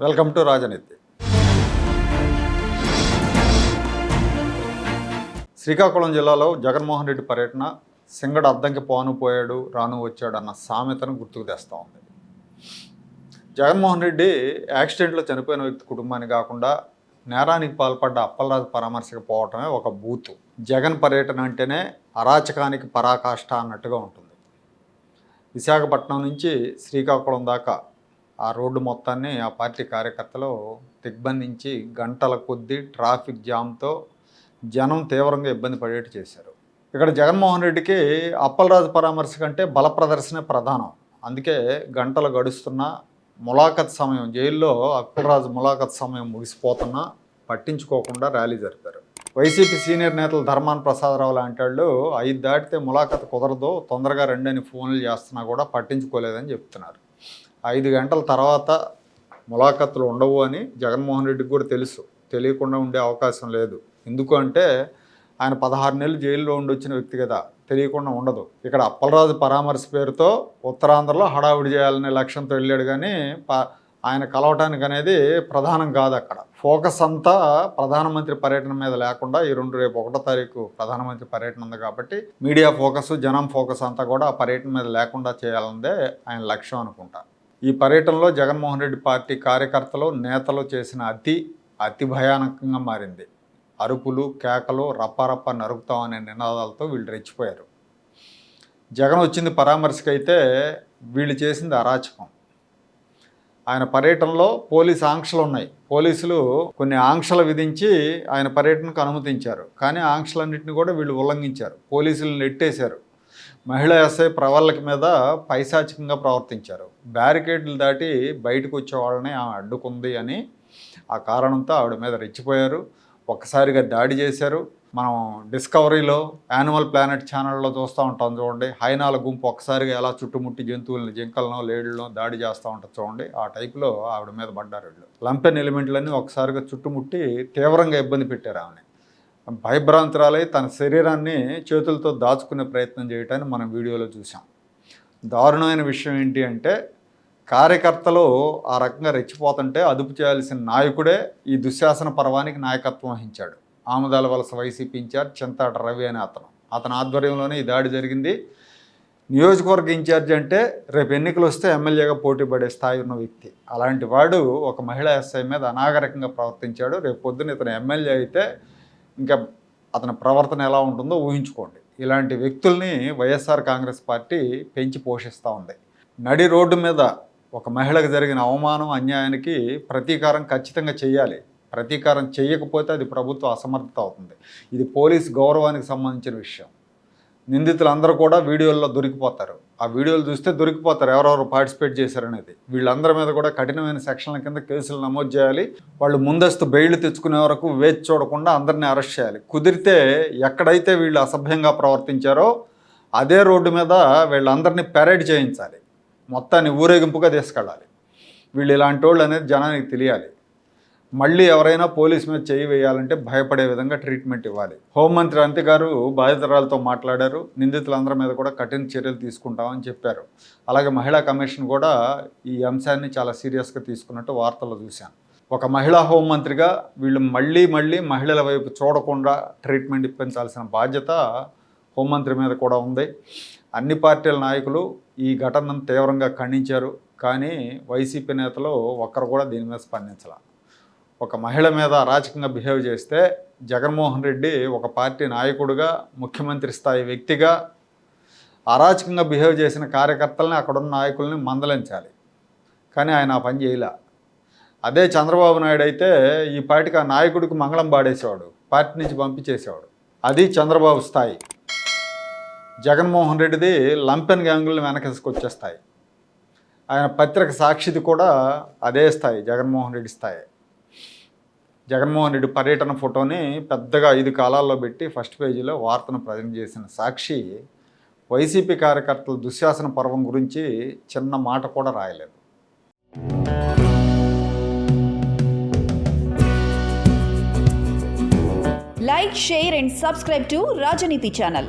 Welcome to రాజనీతి. శ్రీకాకుళం జిల్లాలో జగన్మోహన్ రెడ్డి పర్యటన సింగడ అద్దంకి పోను పోయాడు రాను వచ్చాడు అన్న సామెతను గుర్తుకు తెస్తూ ఉంది. జగన్మోహన్ రెడ్డి యాక్సిడెంట్లో చనిపోయిన వ్యక్తి కుటుంబాన్ని కాకుండా నేరానికి పాల్పడ్డ అప్పలరాజు పరామర్శకు పోవటమే ఒక బూతు. జగన్ పర్యటన అంటేనే అరాచకానికి పరాకాష్ఠ అన్నట్టుగా ఉంటుంది. విశాఖపట్నం నుంచి శ్రీకాకుళం దాకా ఆ రోడ్డు మొత్తాన్ని ఆ పార్టీ కార్యకర్తలు దిగ్బంధించి గంటల కొద్దీ ట్రాఫిక్ జామ్తో జనం తీవ్రంగా ఇబ్బంది పడేట్టు చేశారు. ఇక్కడ జగన్మోహన్ రెడ్డికి అప్పలరాజు పరామర్శ కంటే బల ప్రదర్శనే ప్రధానం. అందుకే గంటలు గడుస్తున్నా ములాఖత్ సమయం, జైల్లో అప్పలరాజు ములాఖత్ సమయం ముగిసిపోతున్నా పట్టించుకోకుండా ర్యాలీ జరిపారు. వైసీపీ సీనియర్ నేతలు ధర్మాన ప్రసాదరావు లాంటి వాళ్ళు 5 దాటితే ములాఖత్ కుదరదు, తొందరగా రెండని ఫోన్లు చేస్తున్నా కూడా పట్టించుకోలేదని చెప్తున్నారు. 5 గంటల తర్వాత ములాఖత్తులు ఉండవు అని జగన్మోహన్ రెడ్డికి కూడా తెలుసు. తెలియకుండా ఉండే అవకాశం లేదు. ఎందుకు అంటే ఆయన 16 నెలలు జైల్లో ఉండి వచ్చిన వ్యక్తి కదా, తెలియకుండా ఉండదు. ఇక్కడ అప్పలరాజు పరామర్శ పేరుతో ఉత్తరాంధ్రలో హడావుడి చేయాలనే లక్ష్యంతో వెళ్ళాడు, కానీ ఆయన కలవటానికి అనేది ప్రధానం కాదు. అక్కడ ఫోకస్ అంతా ప్రధానమంత్రి పర్యటన మీద లేకుండా రేపు 1వ తారీఖు ప్రధానమంత్రి పర్యటన ఉంది కాబట్టి మీడియా ఫోకస్, జనం ఫోకస్ అంతా కూడా ఆ పర్యటన మీద లేకుండా చేయాలన్నదే ఆయన లక్ష్యం అనుకుంటా. ఈ పర్యటనలో జగన్మోహన్ రెడ్డి పార్టీ కార్యకర్తలు, నేతలు చేసిన అతి భయానకంగా మారింది. అరుపులు, కేకలు, రప్ప నరుకుతామనే నినాదాలతో వీళ్ళు రెచ్చిపోయారు. జగన్ వచ్చింది పరామర్శకైతే వీళ్ళు చేసింది అరాచకం. ఆయన పర్యటనలో పోలీసు ఆంక్షలు ఉన్నాయి. పోలీసులు కొన్ని ఆంక్షలు విధించి ఆయన పర్యటనకు అనుమతించారు, కానీ ఆంక్షలన్నింటినీ కూడా వీళ్ళు ఉల్లంఘించారు. పోలీసులను నెట్టేశారు. మహిళా ఎస్ఐ ప్రవళ్ళకి మీద పైశాచికంగా ప్రవర్తించారు. బ్యారికేడ్లు దాటి బయటకు వచ్చే వాళ్ళని ఆమె అడ్డుకుంది అని ఆ కారణంతో ఆవిడ మీద రెచ్చిపోయారు. ఒక్కసారిగా దాడి చేశారు. మనం డిస్కవరీలో, యానిమల్ ప్లానెట్ ఛానల్లో చూస్తూ ఉంటాం చూడండి, హైనాల గుంపు ఒక్కసారిగా ఎలా చుట్టుముట్టి జంతువులను, జింకలను, లేడులను దాడి చేస్తూ ఉంటుంది చూడండి, ఆ టైపులో ఆవిడ మీద పడ్డారు వీళ్ళు. లంపెన్ ఎలిమెంట్లన్నీ ఒకసారిగా చుట్టుముట్టి తీవ్రంగా ఇబ్బంది పెట్టారు ఆమెని. భయభ్రాంతురాలై తన శరీరాన్ని చేతులతో దాచుకునే ప్రయత్నం చేయటాన్ని మనం వీడియోలో చూసాం. దారుణమైన విషయం ఏంటి అంటే కార్యకర్తలు ఆ రకంగా రెచ్చిపోతుంటే అదుపు చేయాల్సిన నాయకుడే ఈ దుశ్శాసన పర్వానికి నాయకత్వం వహించాడు. ఆముదాల వలస వైసీపీ ఇన్ఛార్జ్ చింతాడ రవి అనే అతని ఆధ్వర్యంలోనే ఈ దాడి జరిగింది. నియోజకవర్గ ఇన్ఛార్జ్ అంటే రేపు ఎన్నికలు వస్తే ఎమ్మెల్యేగా పోటీ పడే స్థాయి ఉన్న వ్యక్తి. అలాంటి వాడు ఒక మహిళా ఎస్ఐ మీద అనాగరికంగా ప్రవర్తించాడు. రేపు పొద్దున్న ఇతను ఎమ్మెల్యే అయితే ఇంకా అతని ప్రవర్తన ఎలా ఉంటుందో ఊహించుకోండి. ఇలాంటి వ్యక్తుల్ని వైఎస్ఆర్ కాంగ్రెస్ పార్టీ పెంచి పోషిస్తూ ఉంది. నడి రోడ్డు మీద ఒక మహిళకు జరిగిన అవమానం, అన్యాయానికి ప్రతీకారం ఖచ్చితంగా చేయాలి. ప్రతీకారం చేయకపోతే అది ప్రభుత్వ అసమర్థత అవుతుంది. ఇది పోలీస్ గౌరవానికి సంబంధించిన విషయం. నిందితులందరూ కూడా వీడియోల్లో దొరికిపోతారు. ఆ వీడియోలు చూస్తే దొరికిపోతారు ఎవరెవరు పార్టిసిపేట్ చేశారనేది. వీళ్ళందరి మీద కూడా కఠినమైన సెక్షన్ల కింద కేసులు నమోదు చేయాలి. వాళ్ళు ముందస్తు బెయిల్ తెచ్చుకునే వరకు వేచి చూడకుండా అందరినీ అరెస్ట్ చేయాలి. కుదిరితే ఎక్కడైతే వీళ్ళు అసభ్యంగా ప్రవర్తించారో అదే రోడ్డు మీద వీళ్ళందరినీ పెరేడ్ చేయించాలి. మొత్తాన్ని ఊరేగింపుగా తీసుకెళ్ళాలి. వీళ్ళు ఇలాంటి వాళ్ళు అనేది జనానికి తెలియాలి. మళ్ళీ ఎవరైనా పోలీసు మీద చేయి వేయాలంటే భయపడే విధంగా ట్రీట్మెంట్ ఇవ్వాలి. హోంమంత్రి అనిత గారు బాధితురాలతో మాట్లాడారు. నిందితులందరి మీద కూడా కఠిన చర్యలు తీసుకుంటామని చెప్పారు. అలాగే మహిళా కమిషన్ కూడా ఈ అంశాన్ని చాలా సీరియస్గా తీసుకున్నట్టు వార్తల్లో చూశాను. ఒక మహిళా హోంమంత్రిగా వీళ్ళు మళ్ళీ మహిళల వైపు చూడకుండా ట్రీట్మెంట్ ఇప్పించాల్సిన బాధ్యత హోంమంత్రి మీద కూడా ఉంది. అన్ని పార్టీల నాయకులు ఈ ఘటనను తీవ్రంగా ఖండించారు, కానీ వైసీపీ నేతలు ఒక్కరు కూడా దీని మీద స్పందించాల. ఒక మహిళ మీద అరాచకంగా బిహేవ్ చేస్తే జగన్మోహన్ రెడ్డి ఒక పార్టీ నాయకుడిగా, ముఖ్యమంత్రి స్థాయి వ్యక్తిగా అరాచకంగా బిహేవ్ చేసిన కార్యకర్తలని, అక్కడున్న నాయకుల్ని మందలించాలి. కానీ ఆయన ఆ పని చేయలే. అదే చంద్రబాబు నాయుడు అయితే ఈ పార్టీకి ఆ నాయకుడికి మంగళం పాడేసేవాడు, పార్టీ నుంచి పంపించేసేవాడు. అది చంద్రబాబు స్థాయి. జగన్మోహన్ రెడ్డిది లంపెన్ గ్యాంగులను వెనకేసుకొచ్చేస్తాయి. ఆయన పత్రిక సాక్షిది కూడా అదే స్థాయి, జగన్మోహన్ రెడ్డి స్థాయి. జగన్మోహన్ రెడ్డి పర్యటన ఫోటోని పెద్దగా 5 కాలాల్లో పెట్టి ఫస్ట్ పేజీలో వార్తను ప్రజెంట్ చేసిన సాక్షి వైసీపీ కార్యకర్తల దుశ్శాసన పర్వం గురించి చిన్న మాట కూడా రాయలేదు. Like, share and subscribe to Rajaniti channel.